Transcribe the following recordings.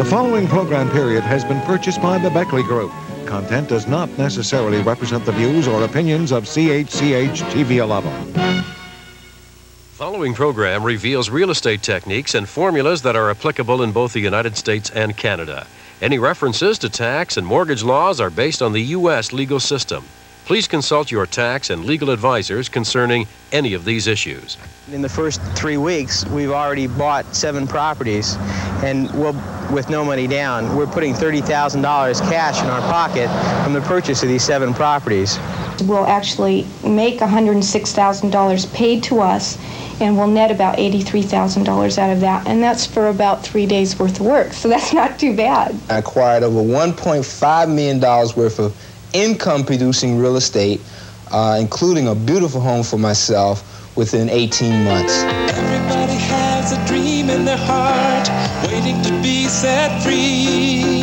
The following program period has been purchased by the Beckley Group. Content does not necessarily represent the views or opinions of CHCH TV 11. The following program reveals real estate techniques and formulas that are applicable in both the United States and Canada. Any references to tax and mortgage laws are based on the U.S. legal system. Please consult your tax and legal advisors concerning any of these issues. In the first 3 weeks, we've already bought 7 properties, and with no money down, we're putting $30,000 cash in our pocket from the purchase of these 7 properties. We'll actually make $106,000 paid to us, and we'll net about $83,000 out of that, and that's for about 3 days worth of work, so that's not too bad. I acquired over $1.5 million worth of income-producing real estate, including a beautiful home for myself, within 18 months. Everybody has a dream in their heart, waiting to be set free.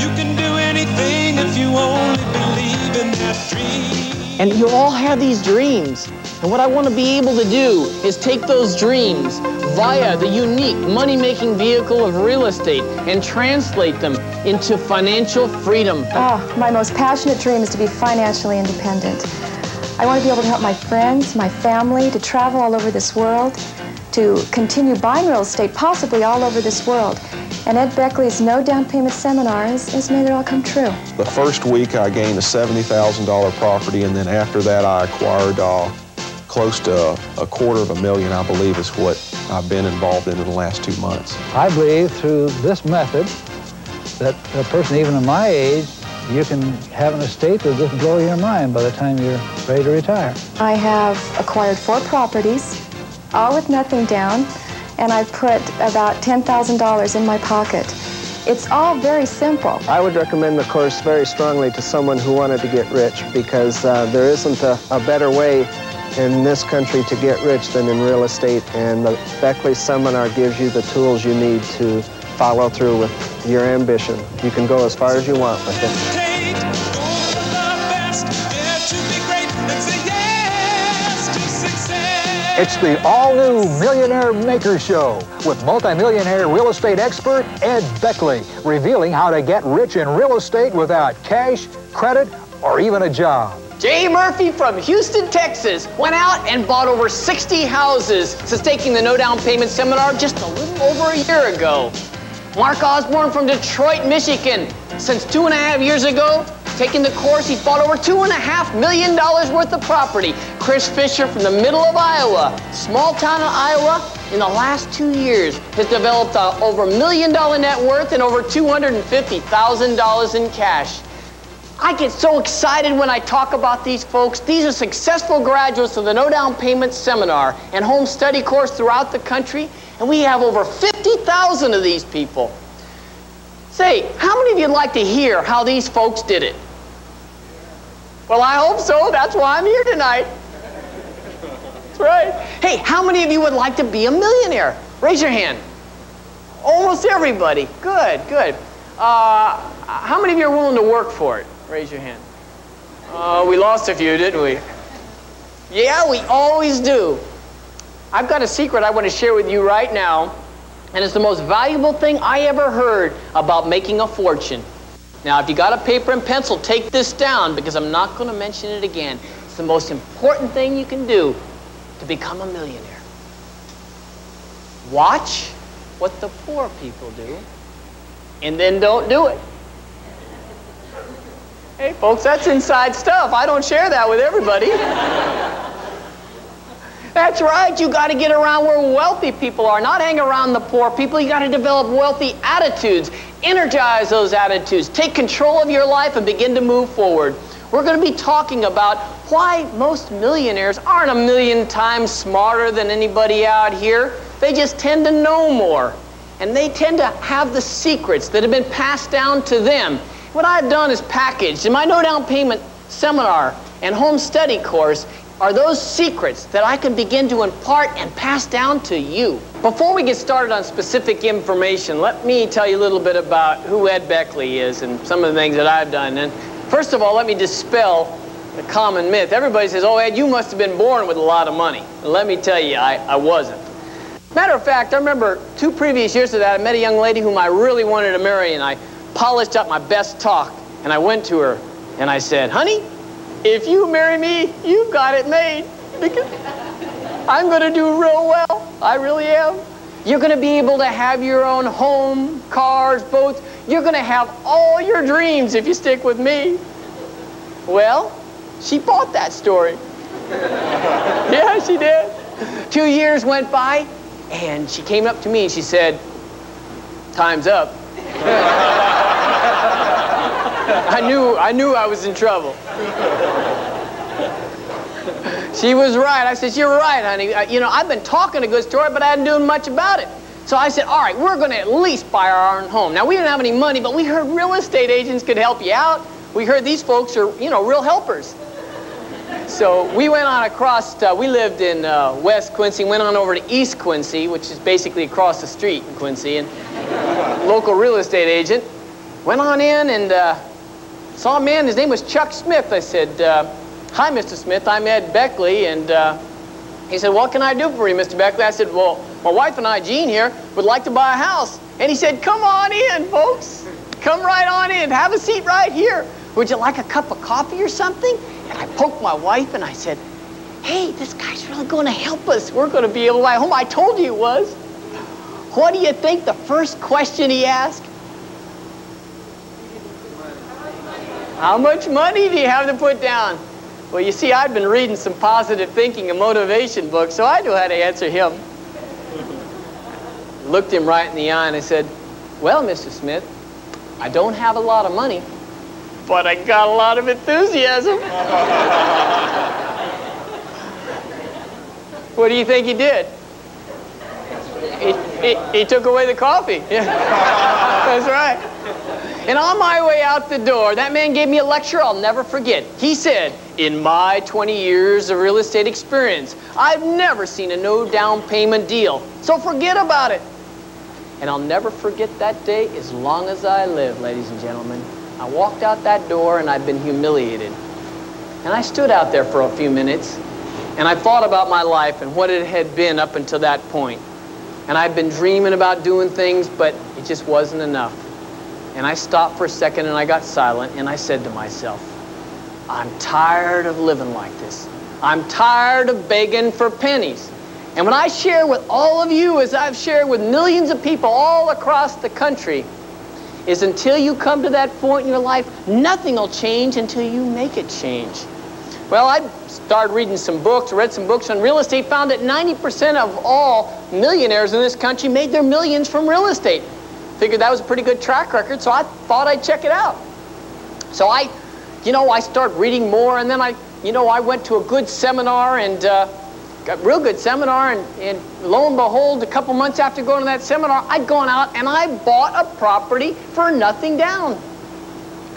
You can do anything if you only believe in that dream. And you all have these dreams. And what I want to be able to do is take those dreams via the unique money-making vehicle of real estate and translate them into financial freedom. My most passionate dream is to be financially independent. I want to be able to help my friends, my family, to travel all over this world, to continue buying real estate, possibly all over this world. And Ed Beckley's no down payment seminar has made it all come true. The first week I gained a $70,000 property, and then after that I acquired close to $250,000, I believe, is what I've been involved in the last 2 months. I believe through this method that a person even of my age, you can have an estate that'll just blow your mind by the time you're ready to retire. I have acquired 4 properties, all with nothing down, and I've put about $10,000 in my pocket. It's all very simple. I would recommend the course very strongly to someone who wanted to get rich, because there isn't a better way in this country to get rich than in real estate, and the Beckley seminar gives you the tools you need to follow through with your ambition. You can go as far as you want with it. It's the all-new Millionaire Maker Show with multimillionaire real estate expert Ed Beckley, revealing how to get rich in real estate without cash, credit, or even a job. Jay Murphy from Houston, Texas, went out and bought over 60 houses since taking the no down payment seminar just a little over a year ago. Mark Osborne from Detroit, Michigan, since 2.5 years ago, taking the course, he's bought over $2.5 million worth of property. Chris Fisher from the middle of Iowa, small town of Iowa, in the last 2 years has developed over $1 million net worth and over $250,000 in cash. I get so excited when I talk about these folks. These are successful graduates of the No Down Payment Seminar and Home Study course throughout the country, and we have over 50,000 of these people. Say, how many of you would like to hear how these folks did it? Well, I hope so. That's why I'm here tonight. That's right. Hey, how many of you would like to be a millionaire? Raise your hand. Almost everybody. Good, good. How many of you are willing to work for it? Raise your hand. We lost a few, didn't we? Yeah, we always do. I've got a secret I want to share with you right now, and it's the most valuable thing I ever heard about making a fortune. Now, if you got a paper and pencil, take this down, because I'm not going to mention it again. It's the most important thing you can do to become a millionaire. Watch what the poor people do, and then don't do it. Hey, folks, that's inside stuff. I don't share that with everybody. That's right. You got to get around where wealthy people are, not hang around the poor people. You got to develop wealthy attitudes, energize those attitudes, take control of your life, and begin to move forward. We're going to be talking about why most millionaires aren't a million times smarter than anybody out here. They just tend to know more, and they tend to have the secrets that have been passed down to them. What I've done is packaged in my no down payment seminar and home study course are those secrets that I can begin to impart and pass down to you. Before we get started on specific information, let me tell you a little bit about who Ed Beckley is and some of the things that I've done. And first of all, let me dispel the common myth. Everybody says, oh, Ed, you must have been born with a lot of money. And let me tell you, I wasn't. Matter of fact, I remember 2 previous years to that, I met a young lady whom I really wanted to marry, and I polished up my best talk, and I went to her, and I said, honey, if you marry me, you've got it made, because I'm going to do real well. I really am. You're going to be able to have your own home, cars, boats. You're going to have all your dreams if you stick with me. Well, she bought that story. Yeah, she did. 2 years went by, and she came up to me and she said, time's up. I knew I was in trouble. She was right. I said, you're right, honey. You know, I've been talking a good story, but I hadn't doing much about it. So I said, all right, we're going to at least buy our own home. Now, we didn't have any money, but we heard real estate agents could help you out. We heard these folks are, you know, real helpers. So we went on across, we lived in West Quincy, went on over to East Quincy, which is basically across the street in Quincy, and local real estate agent. Went on in and saw a man, his name was Chuck Smith. I said, hi, Mr. Smith, I'm Ed Beckley, and he said, what can I do for you, Mr. Beckley? I said, well, my wife and I, Jean here, would like to buy a house. And he said, come on in, folks. Come right on in. Have a seat right here. Would you like a cup of coffee or something? And I poked my wife and I said, hey, this guy's really going to help us. We're going to be able to buy a home. I told you it was. What do you think the first question he asked? How much money do you have to put down? Well, you see, I've been reading some positive thinking and motivation books, so I knew how to answer him. Looked him right in the eye and I said, well, Mr. Smith, I don't have a lot of money, but I got a lot of enthusiasm. What do you think he did? He took away the coffee. Yeah. That's right. And on my way out the door, that man gave me a lecture I'll never forget. He said, in my 20 years of real estate experience, I've never seen a no down payment deal. So forget about it. And I'll never forget that day as long as I live, ladies and gentlemen. I walked out that door and I've been humiliated. And I stood out there for a few minutes and I thought about my life and what it had been up until that point. And I'd been dreaming about doing things, but it just wasn't enough. And I stopped for a second and I got silent and I said to myself, I'm tired of living like this. I'm tired of begging for pennies. And when I share with all of you, as I've shared with millions of people all across the country, is until you come to that point in your life, nothing will change until you make it change. Well, I started reading some books, read some books on real estate, found that 90% of all millionaires in this country made their millions from real estate. Figured that was a pretty good track record, so I thought I'd check it out. So I started reading more, and then I went to a good seminar and got a real good seminar, and lo and behold, a couple months after going to that seminar, I'd gone out and I bought a property for nothing down.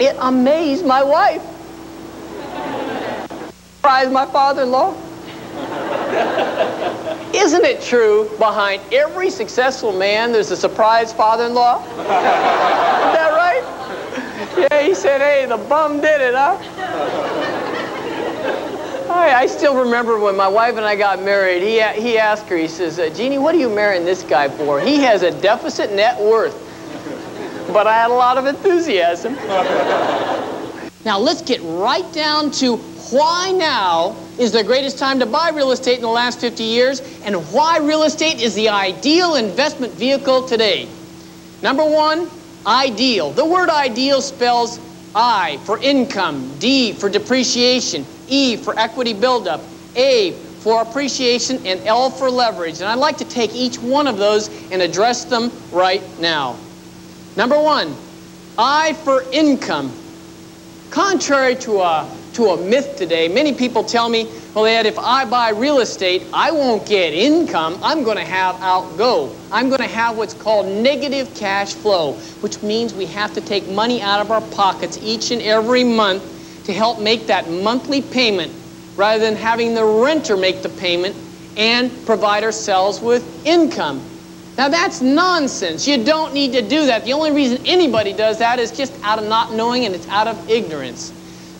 It amazed my wife. Surprised my father-in-law. Isn't it true, behind every successful man, there's a surprise father-in-law? Is that right? Yeah, he said, hey, the bum did it, huh? I still remember when my wife and I got married, he asked her, he says, Jeannie, what are you marrying this guy for? He has a deficit net worth. But I had a lot of enthusiasm. Now let's get right down to why now is the greatest time to buy real estate in the last 50 years and why real estate is the ideal investment vehicle today. Number one, ideal. The word ideal spells I for income, D for depreciation, E for equity buildup, A for appreciation, and L for leverage. And I'd like to take each one of those and address them right now. Number one, I for income. Contrary to a myth today, many people tell me, well, Ed, if I buy real estate, I won't get income. I'm going to have outgo. I'm going to have what's called negative cash flow, which means we have to take money out of our pockets each and every month to help make that monthly payment rather than having the renter make the payment and provide ourselves with income. Now that's nonsense. You don't need to do that. The only reason anybody does that is just out of not knowing, and it's out of ignorance.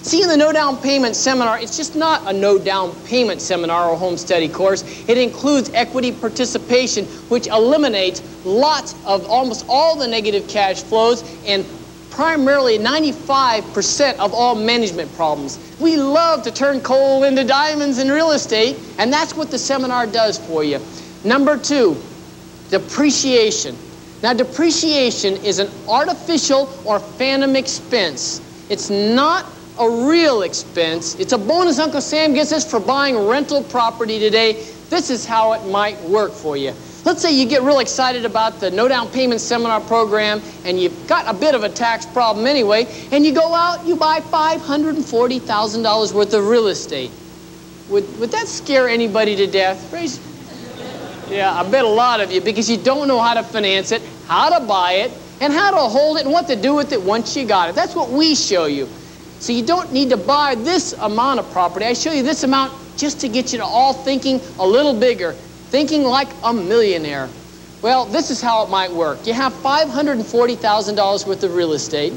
See, in the No Down Payment Seminar, it's just not a no down payment seminar or home study course. It includes equity participation, which eliminates lots of almost all the negative cash flows and primarily 95% of all management problems. We love to turn coal into diamonds in real estate, and that's what the seminar does for you. Number 2, depreciation. Now, depreciation is an artificial or phantom expense. It's not a real expense. It's a bonus Uncle Sam gets us for buying rental property today. This is how it might work for you. Let's say you get real excited about the No Down Payment Seminar program and you've got a bit of a tax problem anyway, and you go out, you buy $540,000 worth of real estate. Would that scare anybody to death? Yeah, I bet a lot of you, because you don't know how to finance it, how to buy it, and how to hold it and what to do with it once you got it. That's what we show you. So you don't need to buy this amount of property. I show you this amount just to get you to all thinking a little bigger, thinking like a millionaire. Well, this is how it might work. You have $540,000 worth of real estate.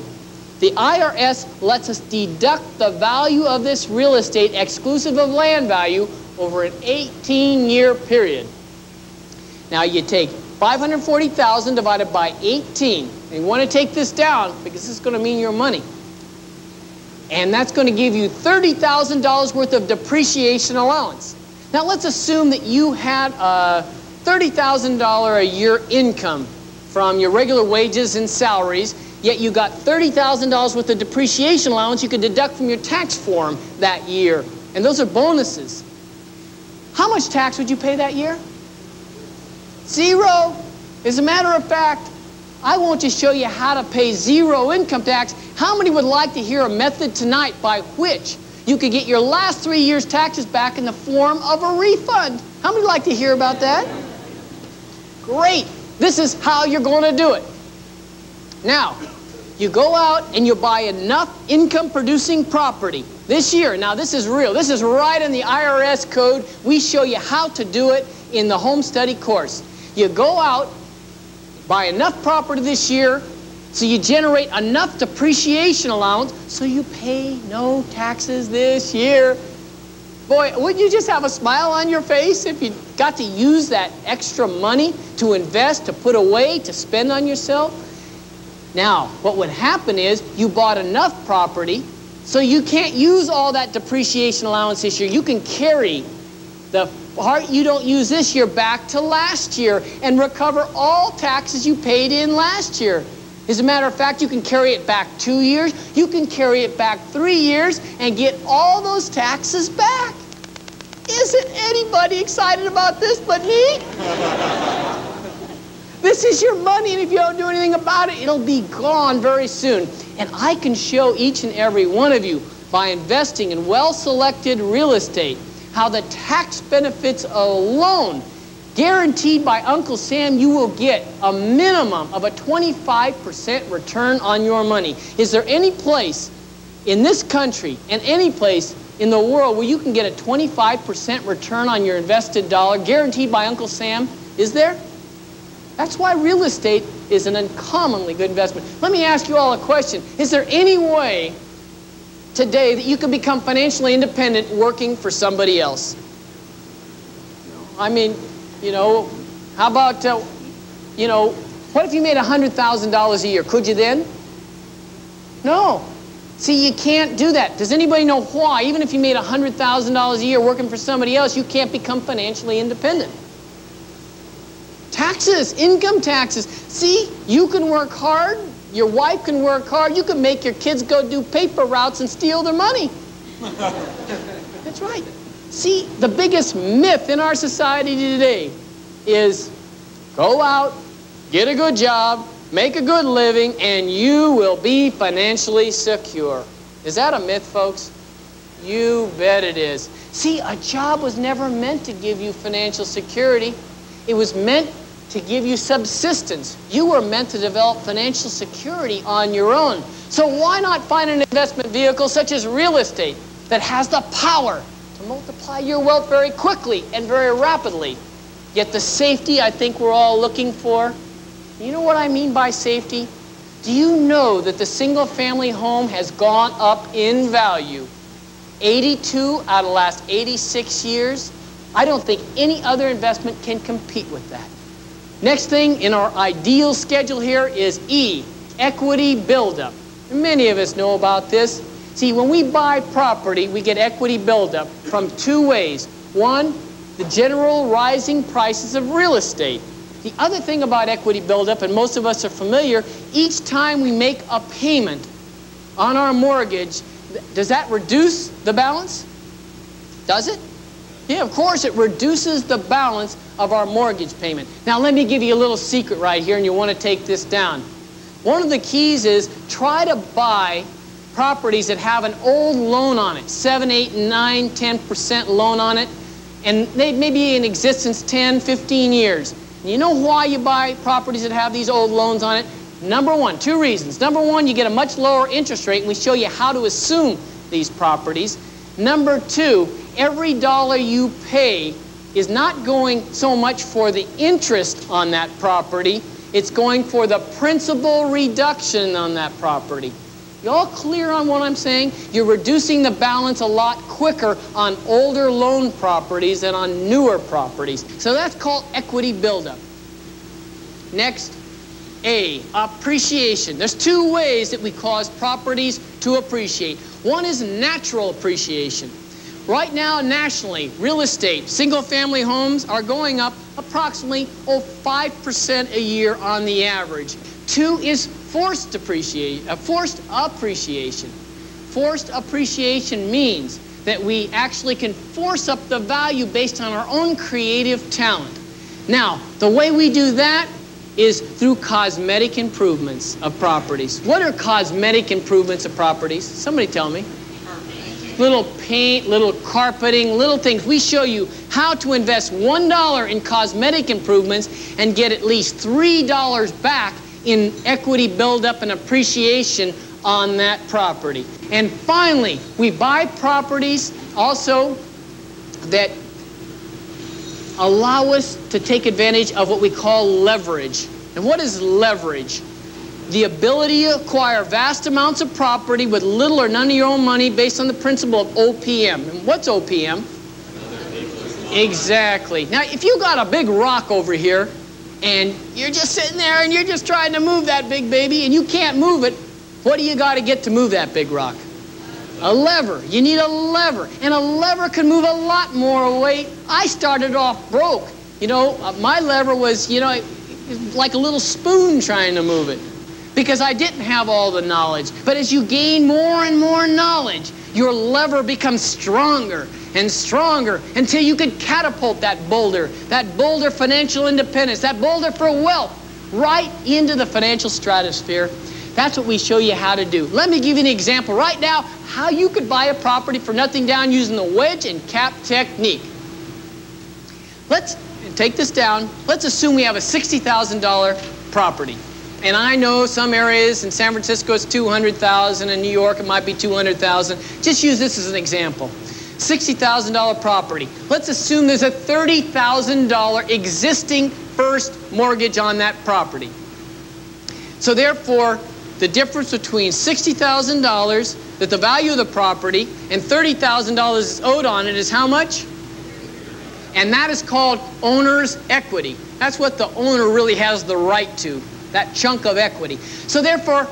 The IRS lets us deduct the value of this real estate, exclusive of land value, over an 18-year period. Now you take $540,000 divided by 18. And you want to take this down because this is going to mean your money. And that's going to give you $30,000 worth of depreciation allowance. Now let's assume that you had a $30,000 a year income from your regular wages and salaries, yet you got $30,000 worth of depreciation allowance you could deduct from your tax form that year. And those are bonuses. How much tax would you pay that year? 0. As a matter of fact, I want to show you how to pay 0 income tax. How many would like to hear a method tonight by which you could get your last 3 years' taxes back in the form of a refund? How many would like to hear about that? Great. This is how you're going to do it. Now, you go out and you buy enough income-producing property this year. Now, this is real. This is right in the IRS code. We show you how to do it in the home study course. You go out, buy enough property this year so you generate enough depreciation allowance so you pay no taxes this year. Boy, wouldn't you just have a smile on your face if you got to use that extra money to invest, to put away, to spend on yourself? Now, what would happen is you bought enough property so you can't use all that depreciation allowance this year. You can carry the part you don't use this year back to last year and recover all taxes you paid in last year. As a matter of fact, you can carry it back 2 years, you can carry it back 3 years and get all those taxes back. Isn't anybody excited about this but me? This is your money, and if you don't do anything about it, it'll be gone very soon. And I can show each and every one of you, by investing in well-selected real estate, how the tax benefits alone, guaranteed by Uncle Sam, you will get a minimum of a 25% return on your money. Is there any place in this country and any place in the world where you can get a 25% return on your invested dollar, guaranteed by Uncle Sam? Is there? That's why real estate is an uncommonly good investment. Let me ask you all a question. Is there any way today that you can become financially independent working for somebody else? I mean, you know, how about, you know, what if you made $100,000 a year? Could you then? No. See, you can't do that. Does anybody know why? Even if you made $100,000 a year working for somebody else, you can't become financially independent. Taxes, income taxes. See, you can work hard. Your wife can work hard. You can make your kids go do paper routes and steal their money. That's right. See, the biggest myth in our society today is go out, get a good job, make a good living, and you will be financially secure. Is that a myth, folks? You bet it is. See, a job was never meant to give you financial security. It was meant to give you subsistence. You were meant to develop financial security on your own. So why not find an investment vehicle such as real estate that has the power to multiply your wealth very quickly and very rapidly, yet the safety I think we're all looking for? You know what I mean by safety? Do you know that the single-family home has gone up in value 82 out of the last 86 years? I don't think any other investment can compete with that. Next thing in our ideal schedule here is E, equity buildup. Many of us know about this. See, when we buy property, we get equity buildup from two ways. One, the general rising prices of real estate. The other thing about equity buildup, and most of us are familiar, each time we make a payment on our mortgage, does that reduce the balance? Does it? Yeah, of course, it reduces the balance of our mortgage payment. Now, let me give you a little secret right here, and you want to take this down. One of the keys is try to buy properties that have an old loan on it, 7, 8, 9, 10% loan on it, and they may be in existence 10, 15 years. And you know why you buy properties that have these old loans on it? Number one, two reasons. Number one, you get a much lower interest rate, and we show you how to assume these properties. Number two, every dollar you pay is not going so much for the interest on that property, it's going for the principal reduction on that property. You all clear on what I'm saying? You're reducing the balance a lot quicker on older loan properties than on newer properties. So that's called equity buildup. Next, A, appreciation. There's two ways that we cause properties to appreciate. One is natural appreciation. Right now, nationally, real estate, single-family homes are going up approximately 5% a year on the average. Two is forced appreciation. Forced appreciation means that we actually can force up the value based on our own creative talent. Now, the way we do that is through cosmetic improvements of properties. What are cosmetic improvements of properties? Somebody tell me. Little paint, little carpeting, little things. We show you how to invest $1 in cosmetic improvements and get at least $3 back in equity buildup and appreciation on that property. And finally, we buy properties also that allow us to take advantage of what we call leverage. And what is leverage? The ability to acquire vast amounts of property with little or none of your own money based on the principle of OPM. And what's OPM? Exactly. Now, if you got a big rock over here and you're just sitting there and you're just trying to move that big baby and you can't move it, what do you got to get to move that big rock? A lever. You need a lever. And a lever can move a lot more weight. I started off broke. You know, my lever was, you know, like a little spoon trying to move it, because I didn't have all the knowledge. But as you gain more and more knowledge, your lever becomes stronger and stronger until you could catapult that boulder financial independence, that boulder for wealth, right into the financial stratosphere. That's what we show you how to do. Let me give you an example right now how you could buy a property for nothing down using the wedge and cap technique. Let's take this down. Let's assume we have a $60,000 property. And I know some areas in San Francisco it's $200,000, in New York it might be $200,000. Just use this as an example. $60,000 property. Let's assume there's a $30,000 existing first mortgage on that property. So therefore, the difference between $60,000 that the value of the property and $30,000 is owed on it is how much? And that is called owner's equity. That's what the owner really has the right to, that chunk of equity. So therefore,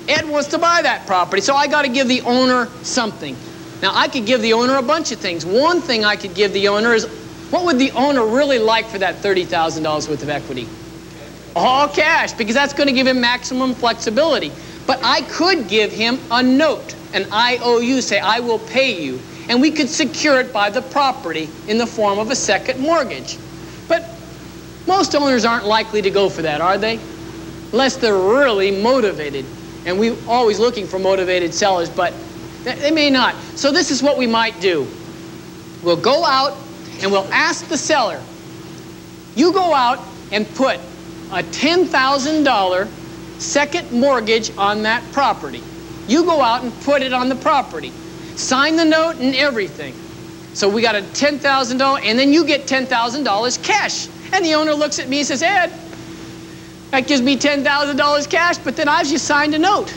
Ed wants to buy that property, so I got to give the owner something. Now, I could give the owner a bunch of things. One thing I could give the owner is, what would the owner really like for that $30,000 worth of equity? All cash, because that's going to give him maximum flexibility. But I could give him a note, an IOU, say, I will pay you. And we could secure it by the property in the form of a second mortgage. But most owners aren't likely to go for that, are they? Unless they're really motivated. And we're always looking for motivated sellers, but they may not. So this is what we might do. We'll go out and we'll ask the seller, you go out and put a $10,000 second mortgage on that property. You go out and put it on the property. Sign the note and everything. So we got a $10,000, and then you get $10,000 cash. And the owner looks at me and says, Ed, That gives me $10,000 cash, but then I've just signed a note.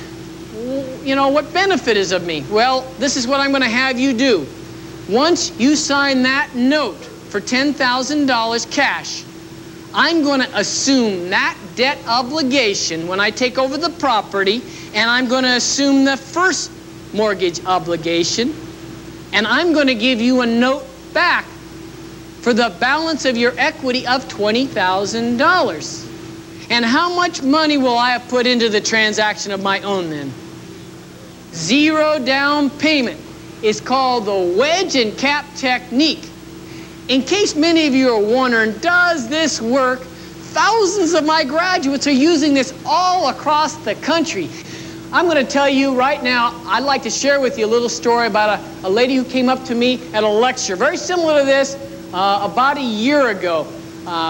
You know, what benefit is of me? Well, this is what I'm going to have you do. Once you sign that note for $10,000 cash, I'm going to assume that debt obligation when I take over the property, and I'm going to assume the first mortgage obligation, and I'm going to give you a note back for the balance of your equity of $20,000. And how much money will I have put into the transaction of my own then? Zero down payment. It's called the wedge and cap technique. In case many of you are wondering, does this work? Thousands of my graduates are using this all across the country. I'm going to tell you right now, I'd like to share with you a little story about a lady who came up to me at a lecture, very similar to this, about a year ago.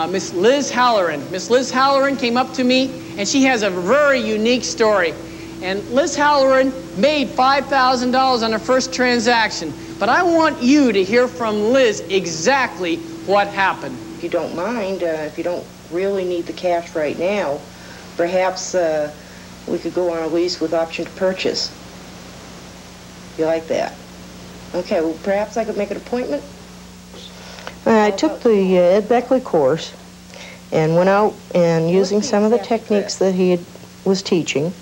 Miss Liz Halloran. Miss Liz Halloran came up to me, and she has a very unique story. And Liz Halloran made $5,000 on her first transaction. But I want you to hear from Liz exactly what happened. If you don't mind, if you don't really need the cash right now, perhaps we could go on a lease with option to purchase. You like that? Okay, well, perhaps I could make an appointment? I took the Ed Beckley course and went out and using some of the techniques that he was teaching,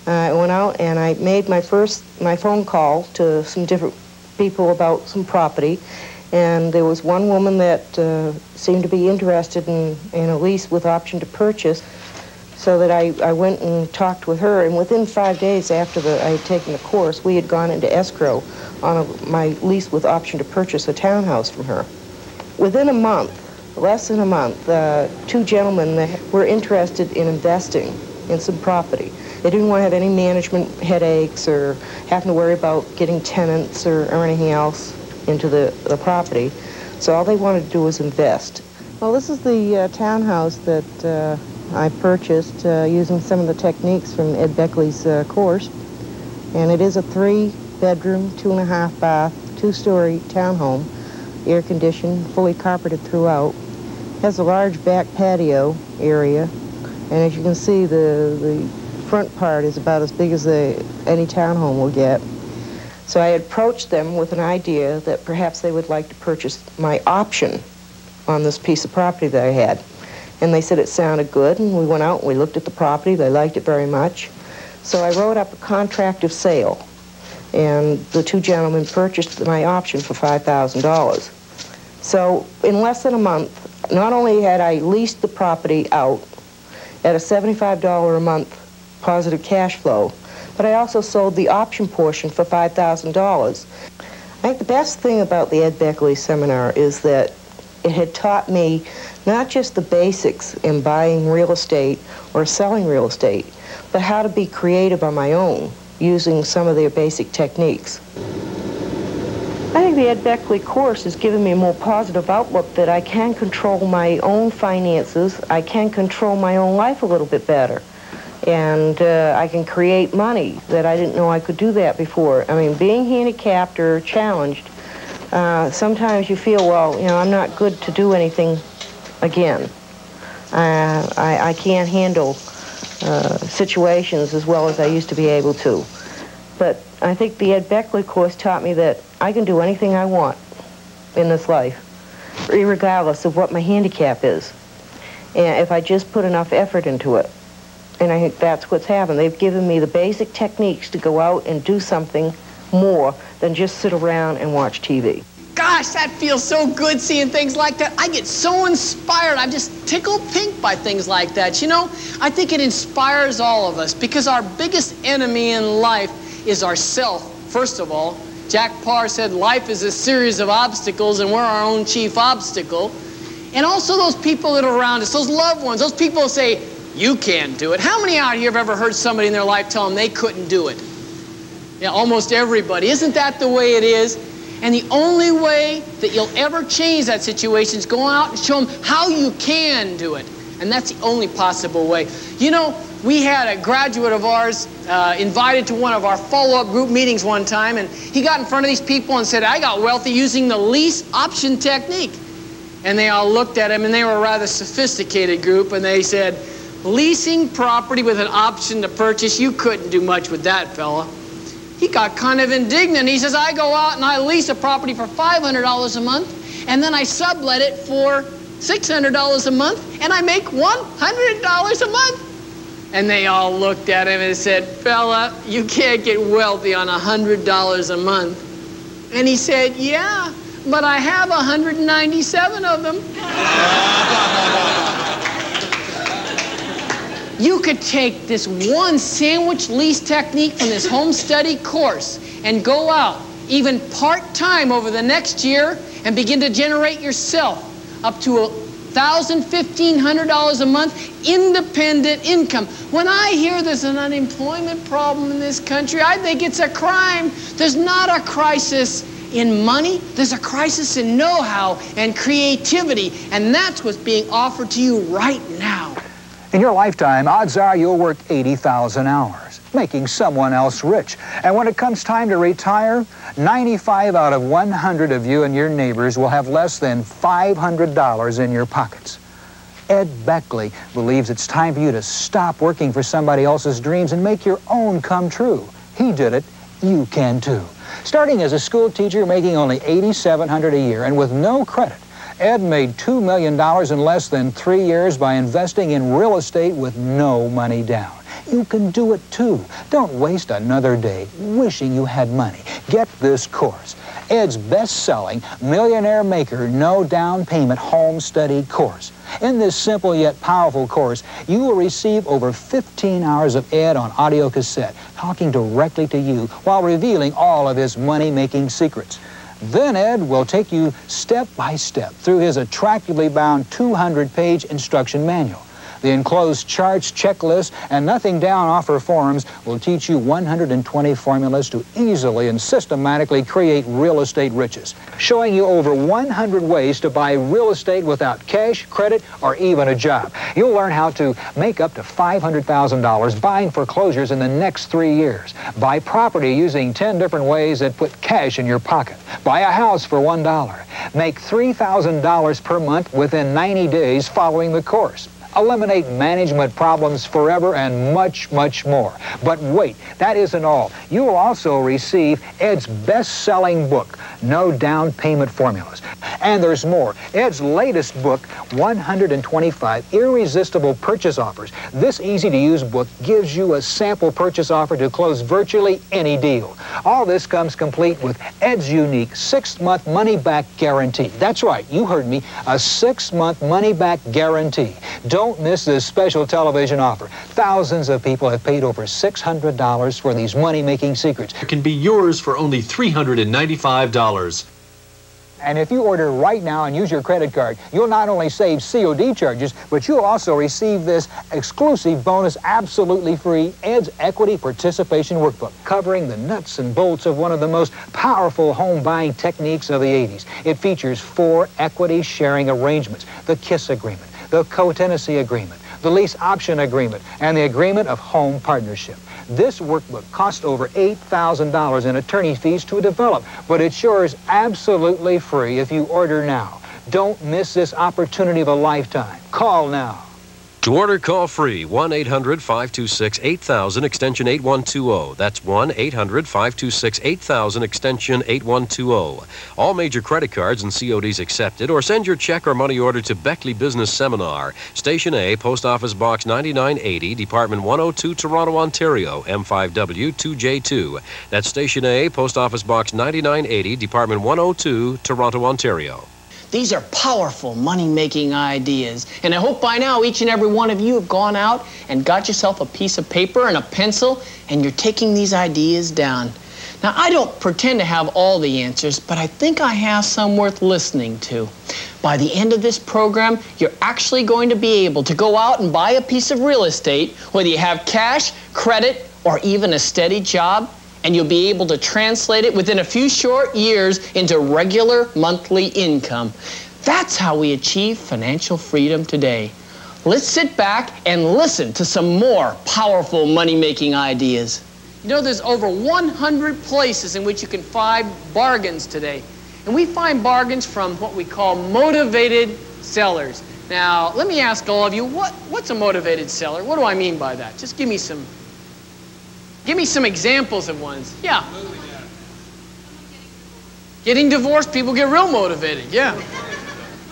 I went out and I made my phone call to some different people about some property, and there was one woman that seemed to be interested in a lease with option to purchase, so that I went and talked with her, and within 5 days after I had taken the course, we had gone into escrow on my lease with option to purchase a townhouse from her. Within a month, less than a month, two gentlemen that were interested in investing in some property. They didn't want to have any management headaches or having to worry about getting tenants or anything else into the property. So all they wanted to do was invest. Well, this is the townhouse that I purchased using some of the techniques from Ed Beckley's course. And it is a 3-bedroom, 2.5-bath, 2-story townhome, air-conditioned, fully carpeted throughout. Has a large back patio area, and as you can see, the front part is about as big as any townhome will get. So I approached them with an idea that perhaps they would like to purchase my option on this piece of property that I had. And they said it sounded good, and we went out and we looked at the property. They liked it very much. So I wrote up a contract of sale, and the two gentlemen purchased my option for $5,000. So in less than a month, not only had I leased the property out at a $75 a month positive cash flow, but I also sold the option portion for $5,000. I think the best thing about the Ed Beckley seminar is that it had taught me not just the basics in buying real estate or selling real estate, but how to be creative on my own using some of their basic techniques. I think the Ed Beckley course has given me a more positive outlook that I can control my own finances, I can control my own life a little bit better, and I can create money that I didn't know I could do that before. I mean, being handicapped or challenged, sometimes you feel, well, you know, I'm not good to do anything again. I can't handle situations as well as I used to be able to. But I think the Ed Beckley course taught me that I can do anything I want in this life, regardless of what my handicap is, and if I just put enough effort into it. And I think that's what's happened. They've given me the basic techniques to go out and do something more than just sit around and watch TV. Gosh, that feels so good seeing things like that. I get so inspired. I'm just tickled pink by things like that. You know, I think it inspires all of us because our biggest enemy in life is ourself, first of all. Jack Parr said life is a series of obstacles and we're our own chief obstacle. And also those people that are around us, those loved ones, those people who say, you can't do it. How many out here have ever heard somebody in their life tell them they couldn't do it? Yeah, almost everybody. Isn't that the way it is? And the only way that you'll ever change that situation is go out and show them how you can do it. And that's the only possible way. You know, we had a graduate of ours invited to one of our follow-up group meetings one time, and he got in front of these people and said, I got wealthy using the lease option technique. And they all looked at him, and they were a rather sophisticated group, and they said, leasing property with an option to purchase. You couldn't do much with that, fella. He got kind of indignant. He says, I go out and I lease a property for $500 a month, and then I sublet it for $600 a month, and I make $100 a month. And they all looked at him and said, fella, you can't get wealthy on $100 a month. And he said, yeah, but I have 197 of them. You could take this one sandwich lease technique from this home study course and go out, even part-time over the next year, and begin to generate yourself up to $1,000, $1,500 a month independent income. When I hear there's an unemployment problem in this country, I think it's a crime. There's not a crisis in money. There's a crisis in know-how and creativity, and that's what's being offered to you right now. In your lifetime, odds are you'll work 80,000 hours, making someone else rich. And when it comes time to retire, 95 out of 100 of you and your neighbors will have less than $500 in your pockets. Ed Beckley believes it's time for you to stop working for somebody else's dreams and make your own come true. He did it. You can too. Starting as a school teacher making only $8,700 a year and with no credit, Ed made $2 million in less than 3 years by investing in real estate with no money down. You can do it too. Don't waste another day wishing you had money. Get this course. Ed's best-selling Millionaire Maker No Down Payment Home Study course. In this simple yet powerful course, you will receive over 15 hours of Ed on audio cassette, talking directly to you while revealing all of his money-making secrets. Then Ed will take you step by step through his attractively bound 200-page instruction manual. The enclosed charts, checklists, and nothing down offer forms will teach you 120 formulas to easily and systematically create real estate riches, showing you over 100 ways to buy real estate without cash, credit, or even a job. You'll learn how to make up to $500,000 buying foreclosures in the next 3 years, buy property using 10 different ways that put cash in your pocket, buy a house for $1, make $3,000 per month within 90 days following the course, eliminate management problems forever, and much, much more. But wait, that isn't all. You will also receive Ed's best-selling book, No Down Payment Formulas. And there's more. Ed's latest book, 125 Irresistible Purchase Offers. This easy-to-use book gives you a sample purchase offer to close virtually any deal. All this comes complete with Ed's unique 6-month money-back guarantee. That's right, you heard me, a 6-month money-back guarantee. Don't miss this special television offer. Thousands of people have paid over $600 for these money-making secrets. It can be yours for only $395. And if you order right now and use your credit card, you'll not only save COD charges, but you'll also receive this exclusive bonus absolutely free, Ed's Equity Participation Workbook, covering the nuts and bolts of one of the most powerful home buying techniques of the 80s. It features 4 equity sharing arrangements: the KISS agreement, the co-tenancy agreement, the lease option agreement, and the agreement of home partnership. This workbook cost over $8,000 in attorney fees to develop, but it's yours absolutely free if you order now. Don't miss this opportunity of a lifetime. Call now. To order, call free, 1-800-526-8000, extension 8120. That's 1-800-526-8000, extension 8120. All major credit cards and CODs accepted, or send your check or money order to Beckley Business Seminar, Station A, Post Office Box 9980, Department 102, Toronto, Ontario, M5W 2J2. That's Station A, Post Office Box 9980, Department 102, Toronto, Ontario. These are powerful money-making ideas, and I hope by now each and every one of you have gone out and got yourself a piece of paper and a pencil, and you're taking these ideas down. Now, I don't pretend to have all the answers, but I think I have some worth listening to. By the end of this program, you're actually going to be able to go out and buy a piece of real estate, whether you have cash, credit, or even a steady job, and you'll be able to translate it within a few short years into regular monthly income. That's how we achieve financial freedom today. Let's sit back and listen to some more powerful money-making ideas. You know, there's over 100 places in which you can find bargains today. And we find bargains from what we call motivated sellers. Now, let me ask all of you, what's a motivated seller? What do I mean by that? Just give me some examples of ones. Yeah. Getting divorced, people get real motivated. Yeah.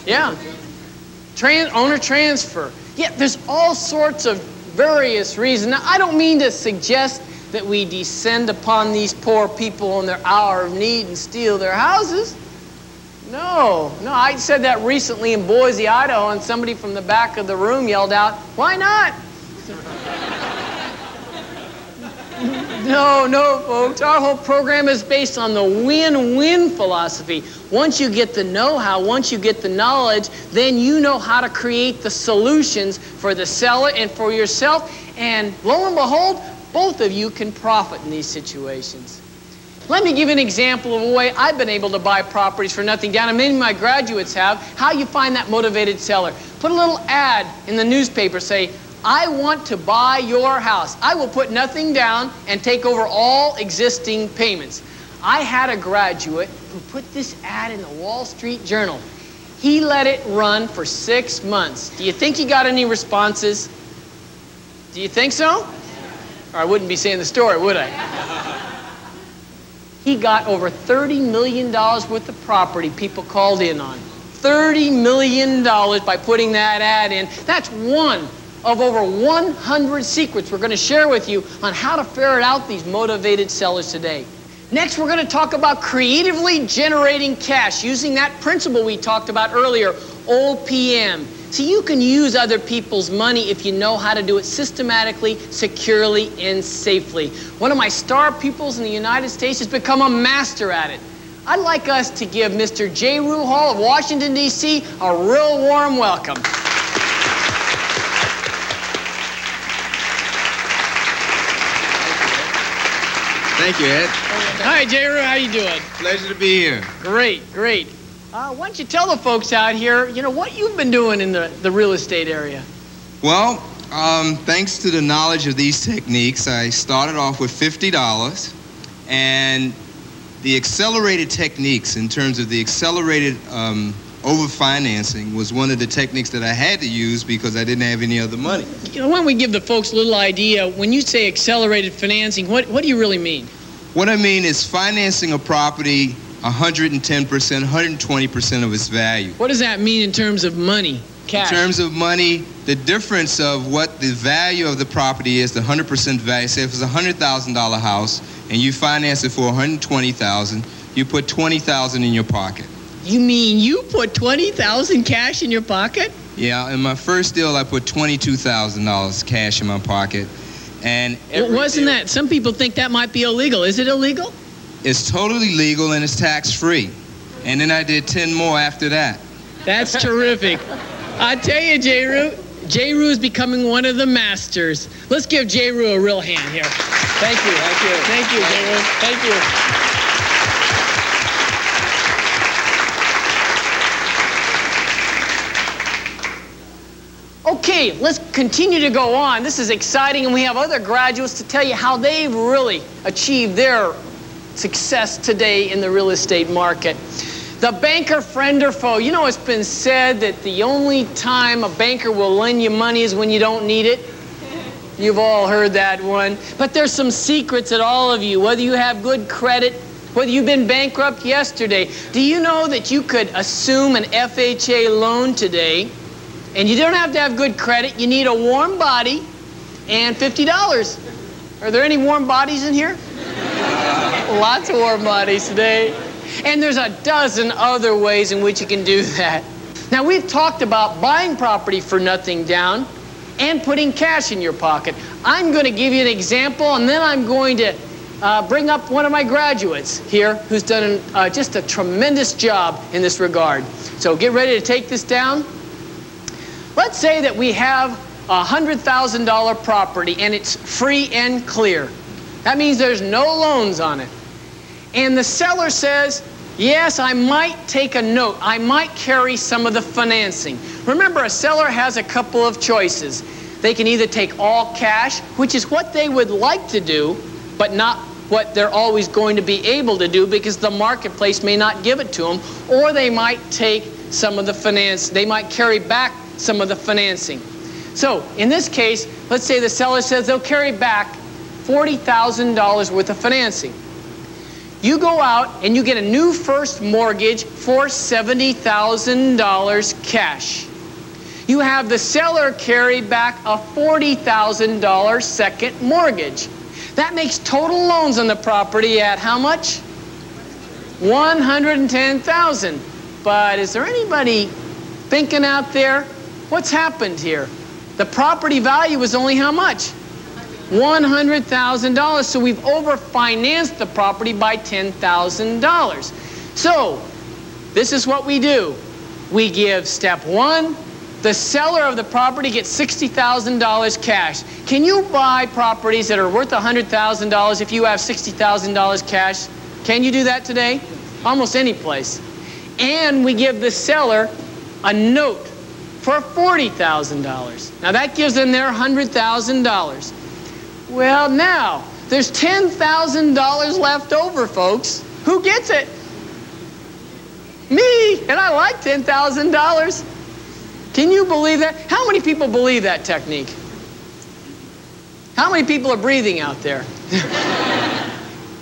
Yeah. Owner transfer. Yeah, there's all sorts of various reasons. Now, I don't mean to suggest that we descend upon these poor people in their hour of need and steal their houses. No, I said that recently in Boise, Idaho, and somebody from the back of the room yelled out, "Why not?" No, folks. Our whole program is based on the win-win philosophy. Once you get the know-how, once you get the knowledge, then you know how to create the solutions for the seller and for yourself. And lo and behold, both of you can profit in these situations. Let me give you an example of a way I've been able to buy properties for nothing down, and many of my graduates have. How you find that motivated seller. Put a little ad in the newspaper, say, "I want to buy your house. I will put nothing down and take over all existing payments." I had a graduate who put this ad in the Wall Street Journal. He let it run for 6 months. Do you think he got any responses? Do you think so? Or I wouldn't be saying the story, would I? He got over $30 million worth of property people called in on. $30 million by putting that ad in. That's one of over 100 secrets we're going to share with you on how to ferret out these motivated sellers today. Next, we're going to talk about creatively generating cash using that principle we talked about earlier, OPM. See, you can use other people's money if you know how to do it systematically, securely, and safely. One of my star pupils in the United States has become a master at it. I'd like us to give Mr. J. Rue Hall of Washington, D.C. a real warm welcome. Thank you, Ed. Hi, J. Rue. How you doing? Pleasure to be here. Great. Why don't you tell the folks out here, what you've been doing in the real estate area? Well, thanks to the knowledge of these techniques, I started off with $50, and the accelerated techniques in terms of the accelerated overfinancing was one of the techniques that I had to use because I didn't have any other money. Why don't we give the folks a little idea, when you say accelerated financing, what do you really mean? What I mean is financing a property 110%, 120% of its value. What does that mean in terms of money, cash? In terms of money, the difference of what the value of the property is, the 100% value. Say if it's a $100,000 house and you finance it for $120,000, you put $20,000 in your pocket. You mean you put $20,000 cash in your pocket? Yeah, in my first deal, I put $22,000 cash in my pocket. And wasn't that, some people think that might be illegal. Is it illegal? It's totally legal and it's tax-free. And then I did 10 more after that. That's terrific. I tell you, J. Rue is becoming one of the masters. Let's give J. Rue a real hand here. Thank you. Thank you, J. Rue. Thank you. Okay, let's continue to go on. This is exciting, and we have other graduates to tell you how they've really achieved their success today in the real estate market. The banker, friend or foe. You know, it's been said that the only time a banker will lend you money is when you don't need it. You've all heard that one. But there's some secrets that all of you, whether you have good credit, whether you've been bankrupt yesterday, do you know that you could assume an FHA loan today? And you don't have to have good credit. You need a warm body and $50. Are there any warm bodies in here? Lots of warm bodies today. And there's a dozen other ways in which you can do that. Now, we've talked about buying property for nothing down and putting cash in your pocket. I'm going to give you an example, and then I'm going to bring up one of my graduates here who's done just a tremendous job in this regard. So get ready to take this down. Let's say that we have a $100,000 property and it's free and clear. That means there's no loans on it. And the seller says, yes, I might take a note. I might carry some of the financing. Remember, a seller has a couple of choices. They can either take all cash, which is what they would like to do, but not what they're always going to be able to do because the marketplace may not give it to them, or they might take some of the finance. They might carry back some of the financing. So in this case, let's say the seller says they'll carry back $40,000 worth of financing. You go out and you get a new first mortgage for $70,000 cash. You have the seller carry back a $40,000 second mortgage. That makes total loans on the property at how much? $110,000. But is there anybody thinking out there, what's happened here? The property value is only how much? $100,000. So we've overfinanced the property by $10,000. So this is what we do. We give step one. The seller of the property gets $60,000 cash. Can you buy properties that are worth $100,000 if you have $60,000 cash? Can you do that today? Almost any place. And we give the seller a note for $40,000. Now that gives them their $100,000. Well, now there's $10,000 left over, folks. Who gets it? Me, and I like $10,000. Can you believe that? How many people believe that technique? How many people are breathing out there?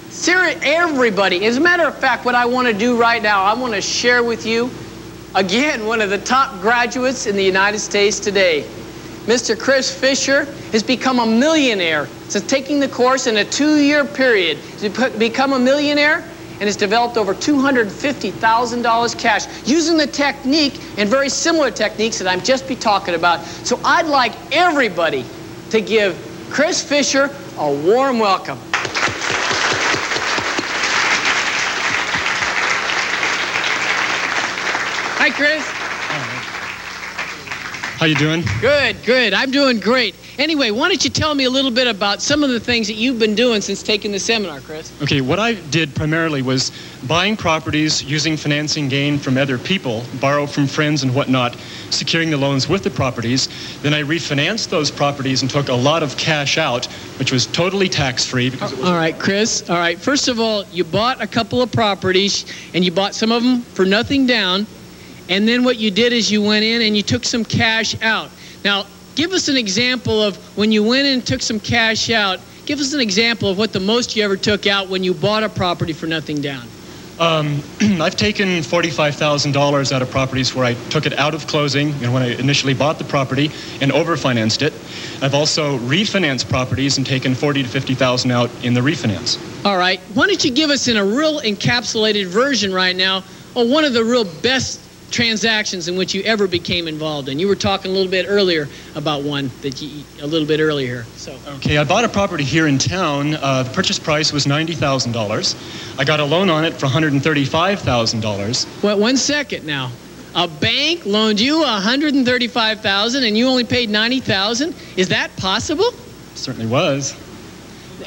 Seriously, everybody. As a matter of fact, what I want to do right now, I want to share with you, again, one of the top graduates in the United States today. Mr. Chris Fisher has become a millionaire since taking the course in a 2-year period. He's become a millionaire and has developed over $250,000 cash using the technique and very similar techniques that I'm just be talking about. So I'd like everybody to give Chris Fisher a warm welcome. Hi, Chris. How you doing? Good, good. I'm doing great. Anyway, why don't you tell me a little bit about some of the things that you've been doing since taking the seminar, Chris? Okay, what I did primarily was buying properties using financing gain from other people, borrow from friends and whatnot, securing the loans with the properties. Then I refinanced those properties and took a lot of cash out, which was totally tax-free. Because it was all right, Chris. All right, first of all, you bought a couple of properties, and you bought some of them for nothing down. And then what you did is you went in and you took some cash out. Now, give us an example of when you went in and took some cash out. Give us an example of what the most you ever took out when you bought a property for nothing down. I've taken $45,000 out of properties where I took it out of closing and when I initially bought the property and overfinanced it. I've also refinanced properties and taken $40,000 to $50,000 out in the refinance. All right. Why don't you give us in a real encapsulated version right now of one of the real best transactions in which you ever became involved in? You were talking a little bit earlier about one that a little bit earlier. So okay, I bought a property here in town. The purchase price was $90,000. I got a loan on it for $135,000. Well, 1 second now. A bank loaned you $135,000 and you only paid $90,000. Is that possible? It certainly was.